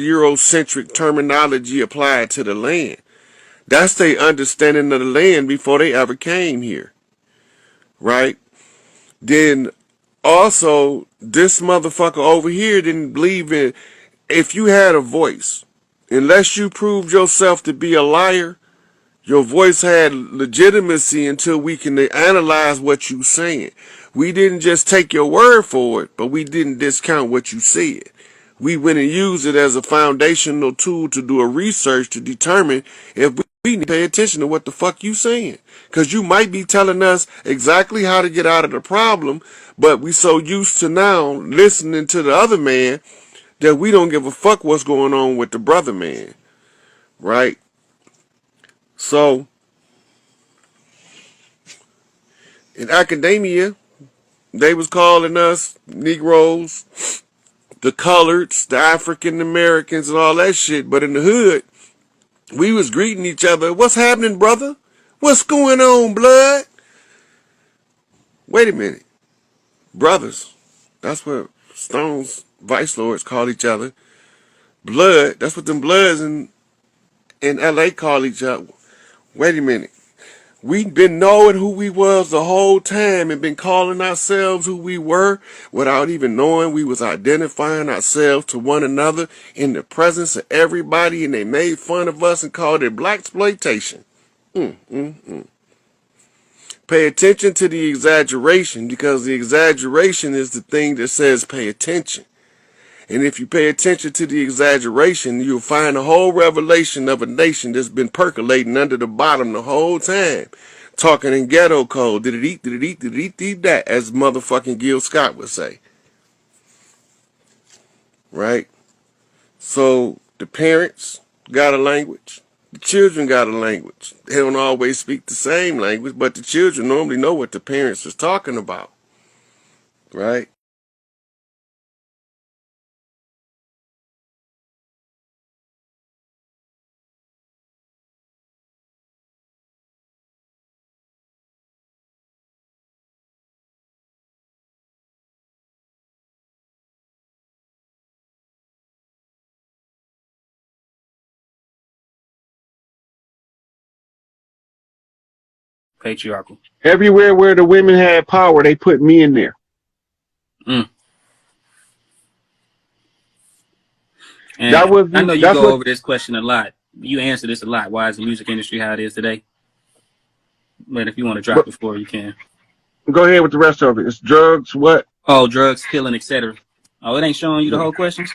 Eurocentric terminology applied to the land. That's their understanding of the land before they ever came here, right? Then also, this motherfucker over here didn't believe in, if you had a voice, unless you proved yourself to be a liar, your voice had legitimacy until we can analyze what you saying. We didn't just take your word for it, but we didn't discount what you said. We went and used it as a foundational tool to do a research to determine if we need to pay attention to what the fuck you saying. Because you might be telling us exactly how to get out of the problem, but we so used to now listening to the other man that we don't give a fuck what's going on with the brother man. Right? So, in academia, they was calling us Negroes, the coloreds, the African Americans and all that shit. But in the hood, we was greeting each other. What's happening, brother? What's going on, blood? Wait a minute. Brothers. That's what Stone's vice lords call each other. Blood. That's what them bloods in LA call each other. Wait a minute. We've been knowing who we was the whole time and been calling ourselves who we were without even knowing we was identifying ourselves to one another in the presence of everybody, and they made fun of us and called it blaxploitation. Pay attention to the exaggeration, because the exaggeration is the thing that says pay attention. And if you pay attention to the exaggeration, you'll find a whole revelation of a nation that's been percolating under the bottom the whole time. Talking in ghetto code, did it eat, that, as motherfucking Gil Scott would say. Right? So, the parents got a language. The children got a language. They don't always speak the same language, but the children normally know what the parents is talking about. Right? Patriarchal. Everywhere where the women had power, they put me in there. And That was, I know you that's go what, over this question a lot. You answer this a lot. Why is the music industry how it is today? But if you want to drop the floor, you can. Go ahead with the rest of it. It's drugs, what? Oh, drugs, killing, etc. Oh, it ain't showing you the whole questions?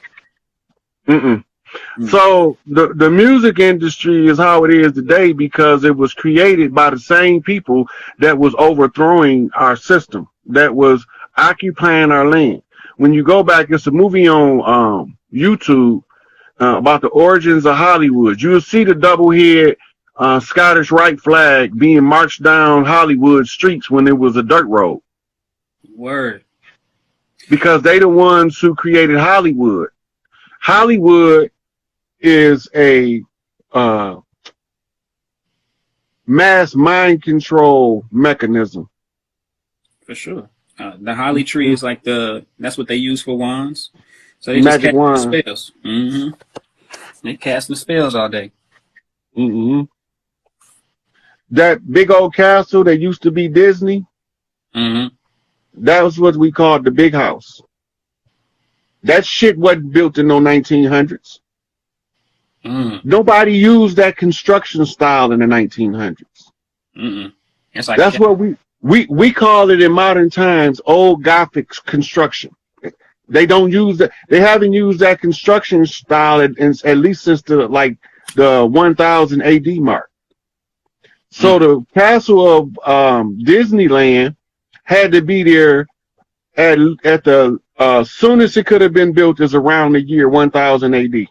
So the music industry is how it is today because it was created by the same people that was overthrowing our system, that was occupying our land. When you go back, it's a movie on YouTube about the origins of Hollywood. You'll see the double head Scottish Rite flag being marched down Hollywood streets when it was a dirt road. Word. Because they the ones who created Hollywood. Hollywood is a mass mind control mechanism. For sure. The holly tree is like that's what they use for wands. So they Magic just wand. cast spells. They casting spells all day. That big old castle that used to be Disney, that was what we called the big house. That shit wasn't built in no 1900s. Nobody used that construction style in the 1900s. It's like that's what we call it in modern times, old Gothic construction. They don't use that. They haven't used that construction style at least since the 1000 AD mark. So the castle of Disneyland had to be there at the soonest it could have been built is around the year 1000 AD.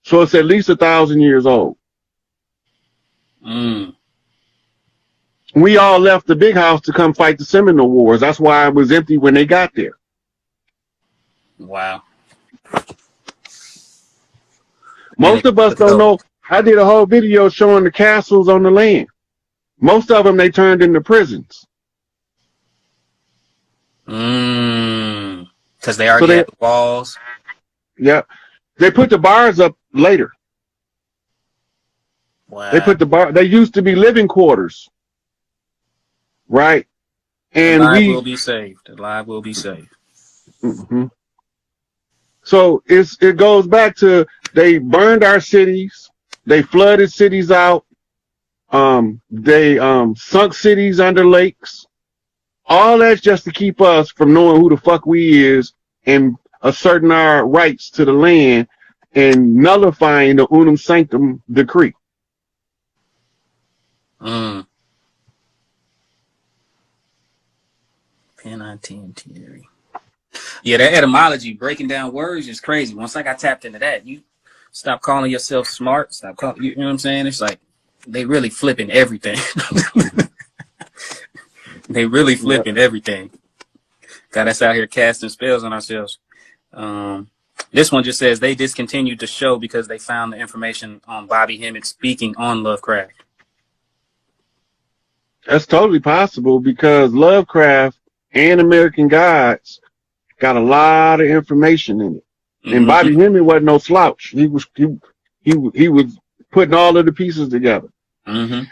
So it's at least 1,000 years old. We all left the big house to come fight the Seminole Wars. That's why it was empty when they got there. Wow. Most of us don't know. I did a whole video showing the castles on the land. Most of them they turned into prisons. Because they already had the walls. Yeah. They put the bars up later. Wow. They used to be living quarters, right? And Alive will be saved. Alive will be saved. Mm-hmm. So it goes back to they burned our cities, they flooded cities out, they sunk cities under lakes. All that's just to keep us from knowing who the fuck we is and asserting our rights to the land and nullifying the unum sanctum decree. Penitentiary. Yeah, that etymology, breaking down words, is crazy. Once I got tapped into that, you stop calling yourself smart. Stop calling, you know what I'm saying? It's like they really flipping everything. They really flipping everything. Got us out here casting spells on ourselves. This one just says they discontinued the show because they found the information on Bobby Hemmett speaking on Lovecraft. That's totally possible because Lovecraft and American Gods got a lot of information in it. And Bobby Hemmett wasn't no slouch. He was putting all of the pieces together.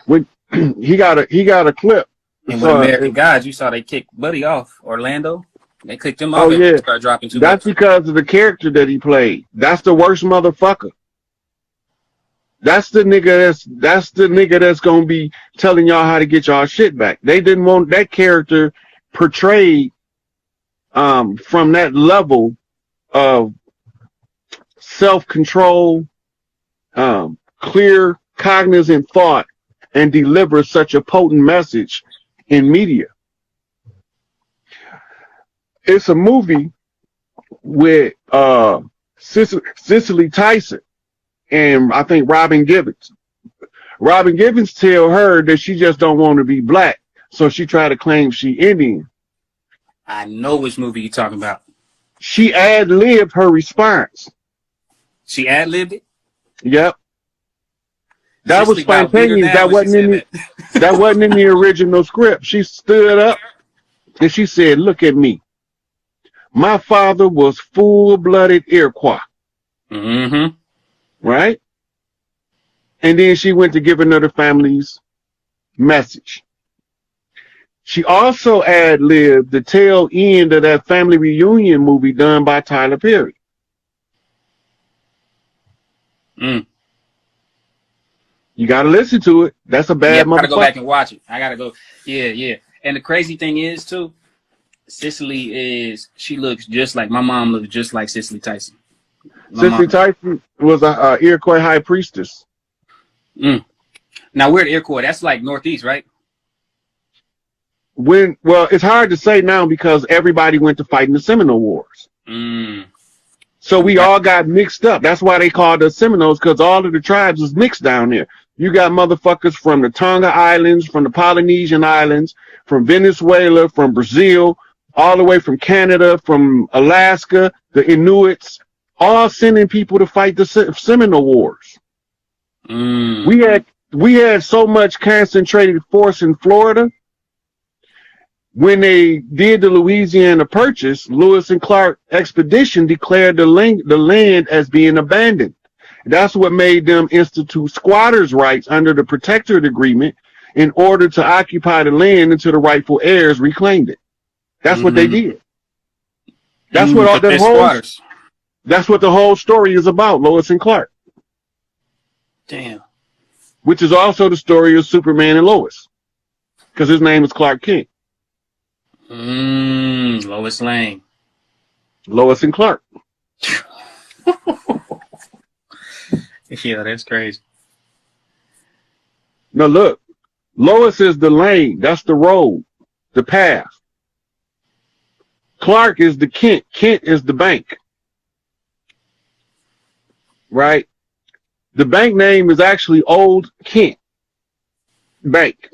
When he got a clip. And with American Gods, you saw they kicked Buddy off. Orlando, they kicked him off. Oh yeah, start dropping too that's much. because of the character that he played. That's the worst motherfucker. That's the nigga that's gonna be telling y'all how to get y'all shit back. They didn't want that character portrayed from that level of self-control, clear, cognizant thought, and deliver such a potent message in media. It's a movie with Cicely Tyson and I think Robin Gibbons. Robin Gibbons tell her that she just don't want to be black, so she try to claim she Indian. I know which movie you're talking about. She ad-libbed her response. She ad-libbed it? Yep. That was spontaneous. That wasn't in the original script. She stood up and she said, "Look at me. My father was full-blooded Iroquois." Right? And then she went to give another family's message. She also ad-libbed the tail end of that family reunion movie done by Tyler Perry. You got to listen to it. That's a bad motherfucker. I gotta go back and watch it. I gotta go. Yeah. And the crazy thing is, too, she looks just like, my mom looks just like Cicely Tyson. Cicely Tyson was a Iroquois high priestess. Now, we're at Iroquois. That's like Northeast, right? Well, it's hard to say now because everybody went to fight in the Seminole Wars. So we all got mixed up. That's why they called us Seminoles, because all of the tribes was mixed down there. You got motherfuckers from the Tonga Islands, from the Polynesian Islands, from Venezuela, from Brazil, all the way from Canada, from Alaska, the Inuits, all sending people to fight the Seminole Wars. We had so much concentrated force in Florida. When they did the Louisiana Purchase, Lewis and Clark expedition declared the land as being abandoned. That's what made them institute squatters' rights under the Protectorate Agreement in order to occupy the land until the rightful heirs reclaimed it. That's what they did. That's what that's what the whole story is about, Lewis and Clark. Damn. Which is also the story of Superman and Lois, because his name is Clark Kent. Lois Lane. Lois and Clark. Yeah, that's crazy. Now look, Lois is the lane. That's the road, the path. Clark is the Kent. Kent is the bank. Right? The bank name is actually Old Kent Bank.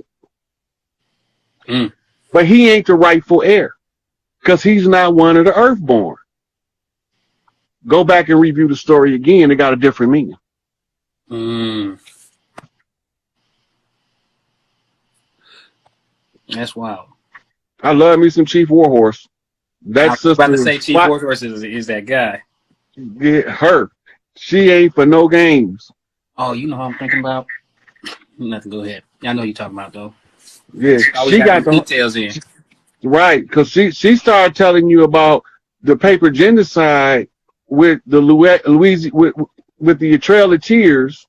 But he ain't the rightful heir because he's not one of the Earthborn. Go back and review the story again. It got a different meaning. That's wild. I love me some Chief Warhorse. I was about to say Chief Warhorse is that guy. Yeah, her. She ain't for no games. Oh, you know what I'm thinking about? Nothing. Go ahead. I know you're talking about though. Yeah, She always she got got them the details in. right because she started telling you about the paper genocide with the Louisiana with the Trail of Tears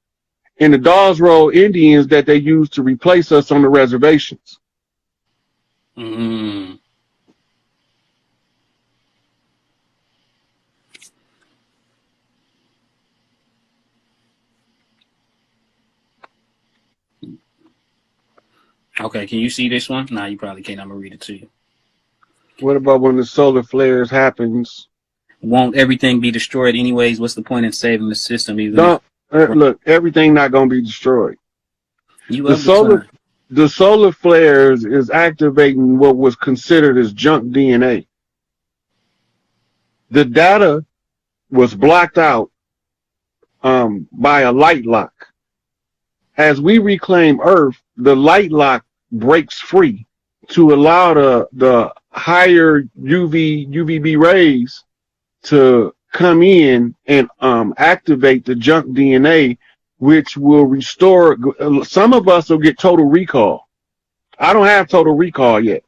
and the Dawes Road Indians that they used to replace us on the reservations. Mm. Okay, can you see this one? Nah, you probably can't. I'm gonna read it to you. What about when the solar flares happens? Won't everything be destroyed anyways? What's the point in saving the system even if Don't look, everything not gonna be destroyed. you The of the solar time? the solar flares is activating what was considered as junk DNA. The data was blocked out by a light lock. As we reclaim Earth, the light lock breaks free to allow the higher UVB rays to come in and activate the junk DNA, which will restore. Some of us will get total recall. I don't have total recall yet,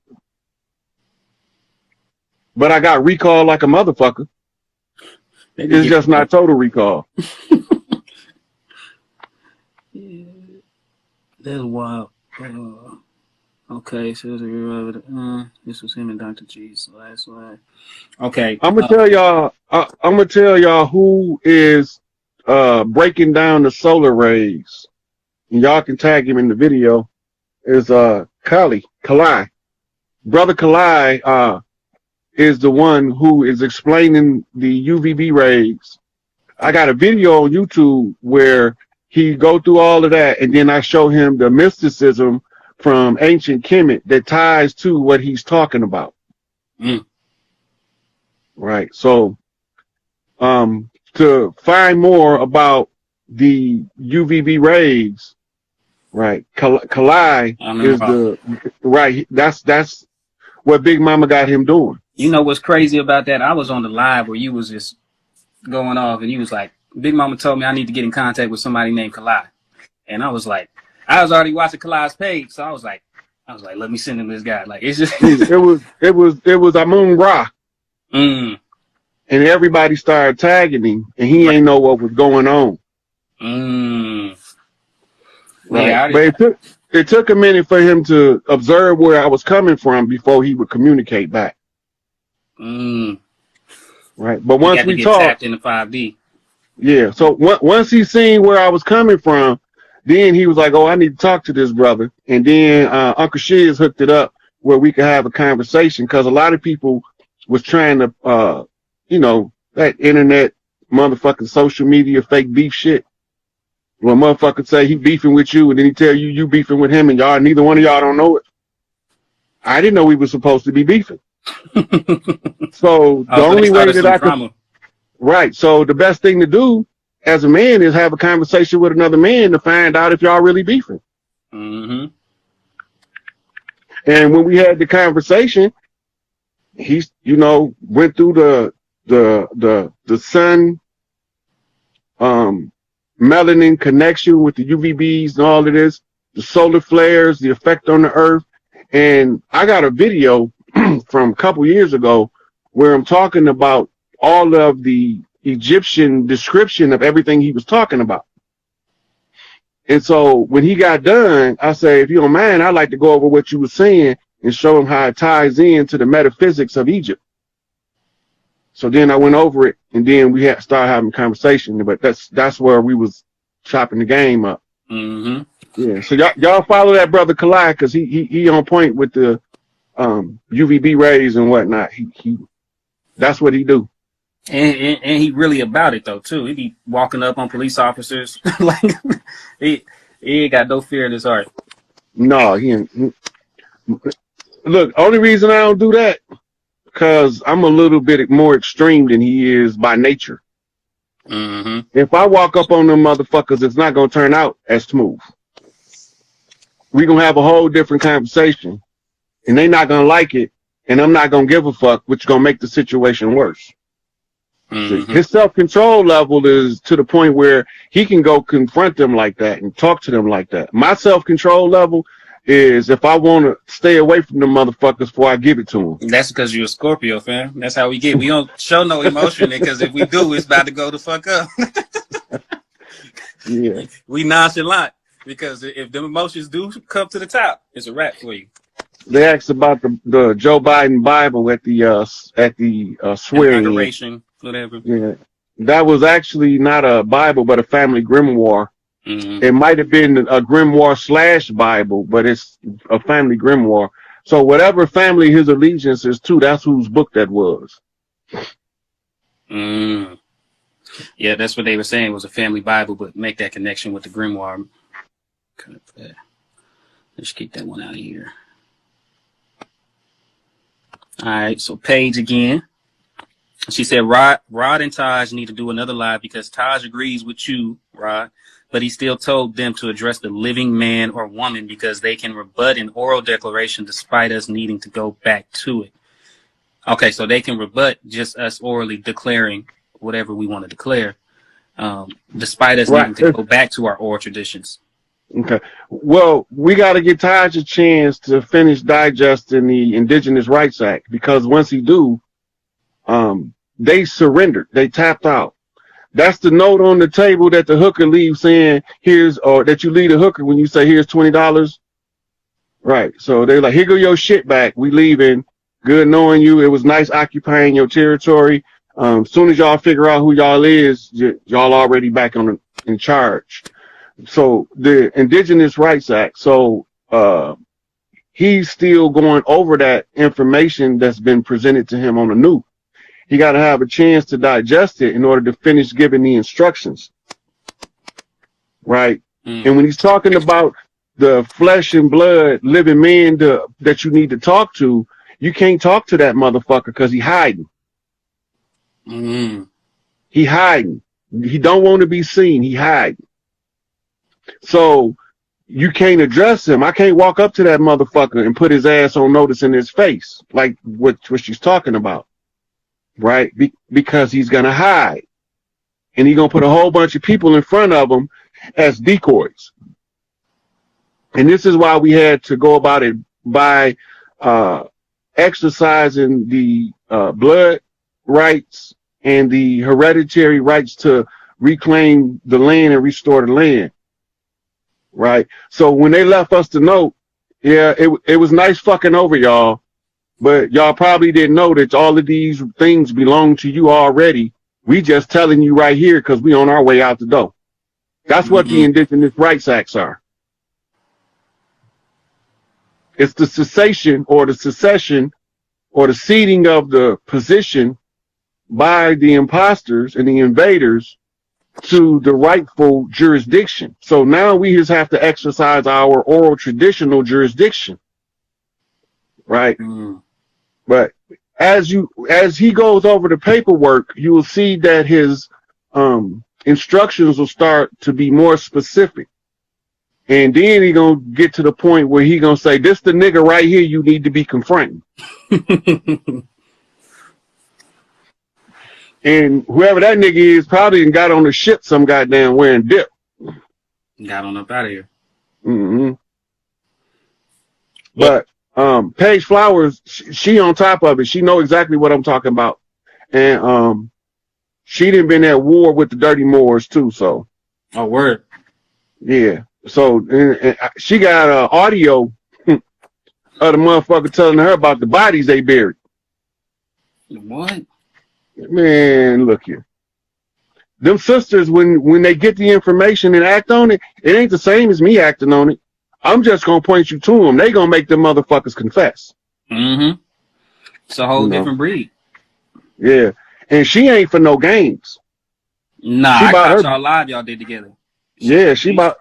but I got recall like a motherfucker. Maybe It's get just not total recall. that's wild. Okay, so this was him and Dr. G's last line. Okay. I'm gonna tell y'all. I'm gonna tell y'all who is breaking down the solar rays. And y'all can tag him in the video. Is Kalai. Brother Kalai is the one who is explaining the UVB rays. I got a video on YouTube where he go through all of that, and then I show him the mysticism from ancient Kemet that ties to what he's talking about. Mm. Right. So, to find more about the UVB rays, right? Kalai is the right. That's what Big Mama got him doing. You know what's crazy about that? I was on the live where you was just going off, and you was like, "Big Mama told me I need to get in contact with somebody named Kalai," and I was like, I was already watching Kalai's page, so I was like, let me send him this guy. Like it's just it was Amun Ra. Mm. And everybody started tagging him, and he ain't know what was going on. Mm. Right. Yeah, But it took a minute for him to observe where I was coming from before he would communicate back. Mm. Right. But You once got to we get talked, tapped into 5D. yeah. So once he seen where I was coming from, then he was like, "Oh, I need to talk to this brother." And then Uncle Shiz hooked it up where we could have a conversation because a lot of people was trying to, that internet motherfucking social media fake beef shit. Well, motherfucker say he beefing with you, and then he tell you you beefing with him, and y'all neither one of y'all don't know it. I didn't know we were supposed to be beefing. So the only way that I could, right. So the best thing to do as a man is have a conversation with another man to find out if y'all really beefing. Mm-hmm. And when we had the conversation, he's went through the sun melanin connection with the UVBs and all of this, the solar flares, the effect on the earth. And I got a video from a couple years ago where I'm talking about all of the Egyptian description of everything he was talking about. And so when he got done, I say, if you don't mind, I'd like to go over what you were saying and show him how it ties into the metaphysics of Egypt. So then I went over it, and then we had started having a conversation. But that's where we was chopping the game up. Mm-hmm. Yeah. So y'all follow that brother Kalai because he on point with the UVB rays and whatnot. He that's what he do. And he really about it though too. He be walking up on police officers like he ain't got no fear in his heart. No, look. Only reason I don't do that because I'm a little bit more extreme than he is by nature. Mm-hmm. If I walk up on them motherfuckers, it's not gonna turn out as smooth. We gonna have a whole different conversation, and they not gonna like it, and I'm not gonna give a fuck, which is gonna make the situation worse. Mm-hmm. His self-control level is to the point where he can go confront them like that and talk to them like that. My self-control level is if I want to stay away from them motherfuckers before I give it to them. That's because you're a Scorpio, fam. That's how we get. We don't show no emotion because if we do, it's about to go the fuck up. Yeah. We nonchalant because if the emotions do come to the top, it's a wrap for you. They asked about the Joe Biden Bible at the swearing Inauguration, whatever. Yeah, that was actually not a Bible, but a family grimoire. Mm-hmm. It might have been a grimoire / Bible, but it's a family grimoire. So whatever family his allegiance is to, that's whose book that was. Mm. Yeah, that's what they were saying was a family Bible, but make that connection with the grimoire. Let's keep that one out of here. All right, so Paige again. She said, Rod and Taj need to do another live because Taj agrees with you, Rod, but he still told them to address the living man or woman because they can rebut an oral declaration despite us needing to go back to it. Okay, so they can rebut just us orally declaring whatever we want to declare, despite us needing to go back to our oral traditions. Okay. Well, we got to get Taj a chance to finish digesting the Indigenous Rights Act because once he do, they surrendered. They tapped out. That's the note on the table that the hooker leaves saying, or that you leave the hooker when you say, here's $20. Right. So they're like, here go your shit back. We leaving. Good knowing you. It was nice occupying your territory. Soon as y'all figure out who y'all is, y'all already back in charge. So the Indigenous Rights Act. So he's still going over that information that's been presented to him on the news. He got to have a chance to digest it in order to finish giving the instructions. Right. And when he's talking about the flesh and blood living man that you need to talk to, you can't talk to that motherfucker because he hiding. He hiding. He don't want to be seen. He hiding. So you can't address him. I can't walk up to that motherfucker and put his ass on notice in his face, like what she's talking about, right? Because he's going to hide. And he's going to put a whole bunch of people in front of him as decoys. And this is why we had to go about it by exercising the blood rights and the hereditary rights to reclaim the land and restore the land. Right. So when they left us the note, yeah, it was nice fucking over y'all, but y'all probably didn't know that all of these things belong to you already. We just telling you right here because we on our way out the door. That's what the Indigenous Rights Acts are. It's the cessation or the secession or the ceding of the position by the imposters and the invaders to the rightful jurisdiction. So now we just have to exercise our oral traditional jurisdiction. Right? But as he goes over the paperwork, you will see that his instructions will start to be more specific. And then he gonna get to the point where he gonna say, this the nigga right here you need to be confronting. And whoever that nigga is probably got on the ship some goddamn wearing dip. Got on up out of here. But Paige Flowers, she on top of it. She know exactly what I'm talking about. And she done been at war with the Dirty Moors too, so. Oh, word. Yeah. So and she got audio of the motherfucker telling her about the bodies they buried. What? Man, look here. Them sisters, when they get the information and act on it, it ain't the same as me acting on it. I'm just gonna point you to them. They gonna make them motherfuckers confess. It's a whole different breed. Yeah, and she ain't for no games. Nah, I caught y'all live y'all did together. Yeah, she bought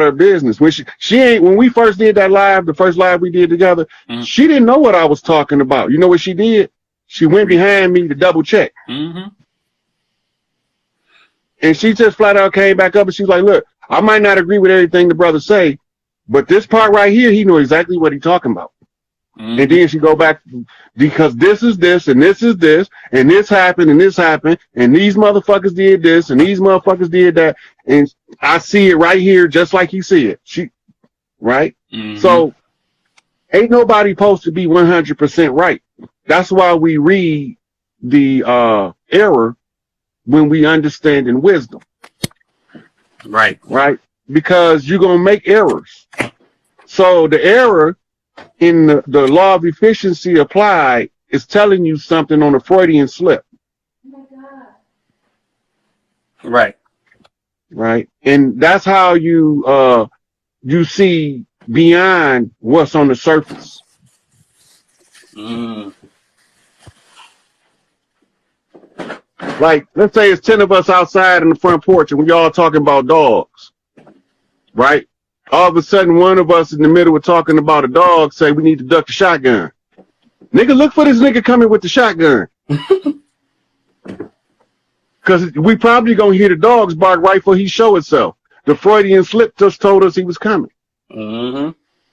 her business. When when we first did that live, the first live we did together, she didn't know what I was talking about. You know what she did? She went behind me to double check. And she just flat out came back up and she was like, look, I might not agree with everything the brother say, but this part right here, he knew exactly what he's talking about. And then she go back because this is this and this is this and this happened and this happened and these motherfuckers did this and these motherfuckers did that and I see it right here just like you see it. Right? So ain't nobody supposed to be 100% right. That's why we read the error when we understand in wisdom. Right. Right? Because you're gonna make errors. So the error in the law of efficiency applied is telling you something on a Freudian slip. Right. Right. And that's how you see beyond what's on the surface. Like, let's say it's 10 of us outside in the front porch and we all talking about dogs. Right? All of a sudden, one of us in the middle of talking about a dog say we need to duck the shotgun. Nigga, look for this nigga coming with the shotgun. Because we probably gonna hear the dogs bark right before he show itself. The Freudian slip just told us he was coming.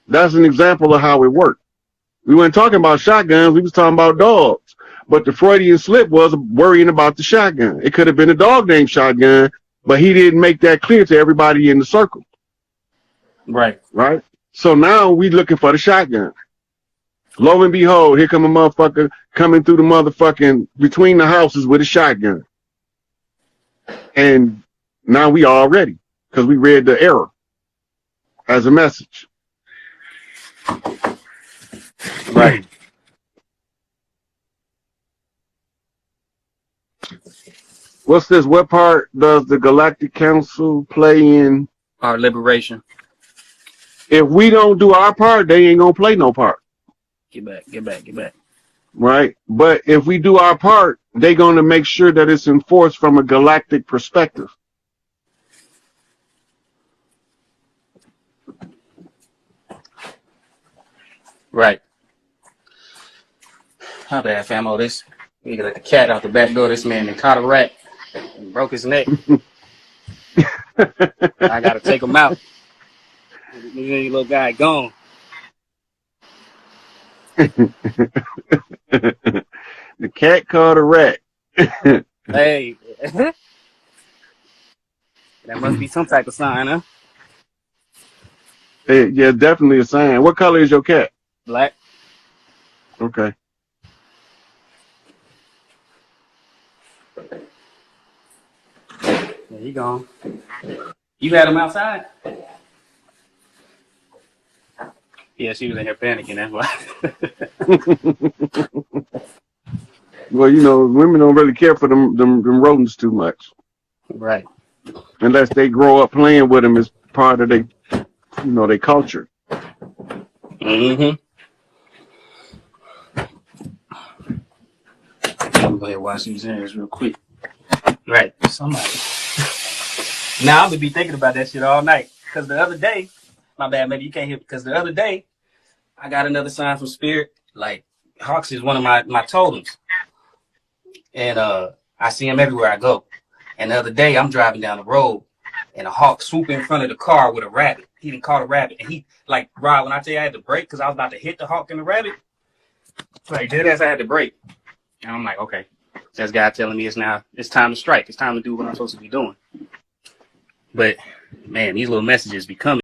That's an example of how it worked. We weren't talking about shotguns, we was talking about dogs. But the Freudian slip was worrying about the shotgun. It could have been a dog named Shotgun, but he didn't make that clear to everybody in the circle. Right. Right? So now we looking for the shotgun. Lo and behold, here come a motherfucker coming through the motherfucking between the houses with a shotgun. And now we all ready because we read the error as a message. Right. What's this? What part does the Galactic Council play in Our liberation. If we don't do our part, they ain't gonna play no part. Get back, get back, get back. Right? But if we do our part, they're gonna make sure that it's enforced from a galactic perspective. Right. How bad, famo? This you can let the cat out the back door. This man caught a rat and broke his neck. I gotta take him out. This little guy gone. The cat caught a rat. Hey. That must be some type of sign, huh? Yeah, definitely a sign. What color is your cat? Black. Okay. Yeah, he gone. You had him outside? Yeah, she was in here panicking. That's why. Well, you know, women don't really care for them rodents too much. Right. Unless they grow up playing with them as part of their, you know, their culture. Mm-hmm. I'm gonna go ahead and wash these hands real quick. Right. Somebody. Now I'm gonna be thinking about that shit all night. Cause the other day, my bad, maybe you can't hear. Because the other day, I got another sign from Spirit. Like Hawks is one of my totems, and I see him everywhere I go. And the other day, I'm driving down the road, and a hawk swooped in front of the car with a rabbit. He didn't caught a rabbit, and he like Rob. When I tell you I had to brake because I was about to hit the hawk and the rabbit, like dead ass, I had to brake. And I'm like, okay, that's God telling me it's time to strike. It's time to do what I'm supposed to be doing. But man, these little messages be coming.